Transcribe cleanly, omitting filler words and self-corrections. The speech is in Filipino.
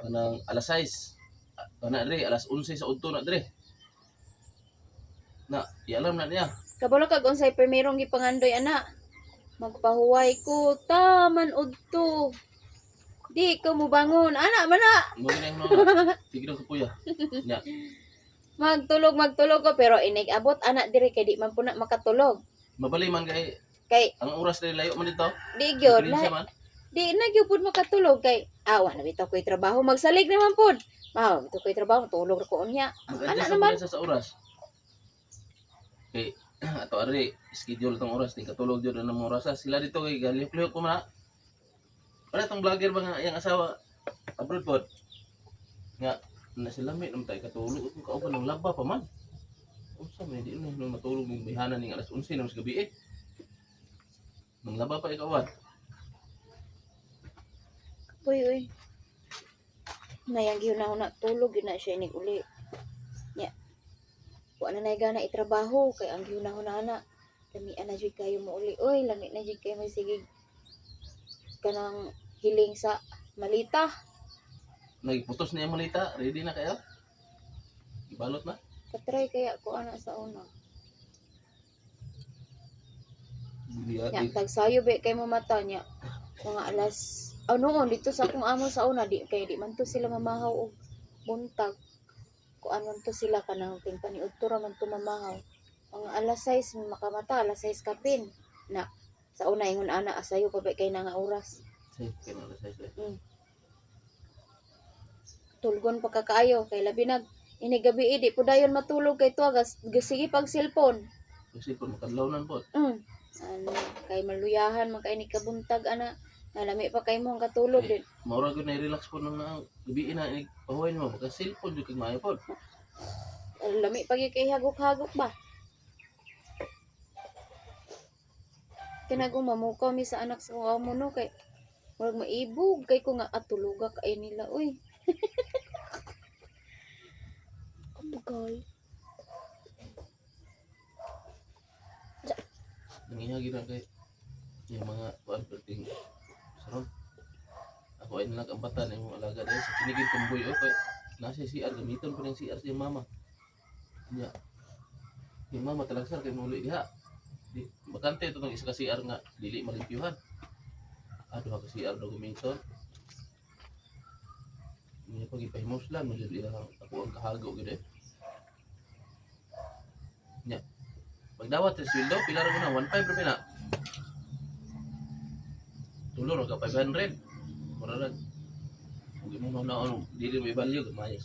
kanang alas 6. Kana dre alas 11 sa udto na dre. Na, ialam na niya. Kabalo kag unsay primerong gipangandoy ana. Magpahuway ko taman udto. Di ka mo bangon. Ana man na. Mo gina na. Tigdo sa puya. Nya, Magtulog ko pero inig abot ana diri kay di man puna makatulog. mabali man kay Kay ang oras dre layo man dito. di gyud Probinsya man. di na gyud pud makatulog kay awa na bitaw ko'y trabaho magsalig naman pud. Mao, bitaw ko'y trabaho tulog ra ko unya. Mag-adjust naman. naman sa oras. Okay, ato ari schedule tong oras ni katulog jud ang oras sila dito kay galihok-lihok ko man. Wala tong vlogger ba nga iyang asawa abroad pod. Nga na sila may nang tay katulog kung kauban ng laba pa man. Unsa man di na matulog ning bihana ning alas 11 ng gabi eh. Nang laba pa ikawan. Uy. Nayang gyud na tulog yun na siya inig uli. Nya. Wa na nay gana itrabaho kay ang gyud na ana. Lami ana jud kayo mo uli. Uy, lami na jud kayo may sige kanang hiling sa malita. Nagputos na yung malita, ready na kayo? Ibalot na? Patry kaya ko ana sa una. Biya Nya tagsayo be kay mo mata niya. Mga alas noon dito sa akong amo sa una di kay di man to sila mamahaw og buntag. Kuan man to sila kanang tingpani udto ra man to mamahaw. Mga alas 6 makamata, alas 6 kapin. Na sa una ingon ana asayo pa ba kay na nga oras. Say, kaya say. Tulgon pa kakaayo kay labi nag ini gabi di po dayon matulog kay tuwa sige pag cellphone. Kasi kung makadlawnan po. Ano kay maluyahan man kay ni kabuntag ana. Nalami pa kay mo ang katulog din. Maura ko na relax po nang gabi na inig pahuway mo baka cellphone jud kag maayo po. Lami pa gyud kay hagok-hagok ba. Kinagong mamukaw mi sa anak sa mga mo no kay murag maibog kay ko nga atuluga kay nila uy. Kapagay. Nangihagi na kay yung mga kuan perting saron. Ako ay nagambatan yung alaga dahil sa kinigin tumboy o kay nasa CR gamiton ko ng CR sa mama. Nya. Yung mama talagsar kay muli diha. Di bakante ito ng isa ka CR nga dili malimpyuhan. Aduh ka CR do gamiton. Ini pagi pahimos lang mo jud ako ang kahago gid eh. Nya. Pagdawat sa sweldo pila ra mo na 1.5 ra pila. Tulor ka 500. Mura ra. Kung mo na ano, dili may value gamay.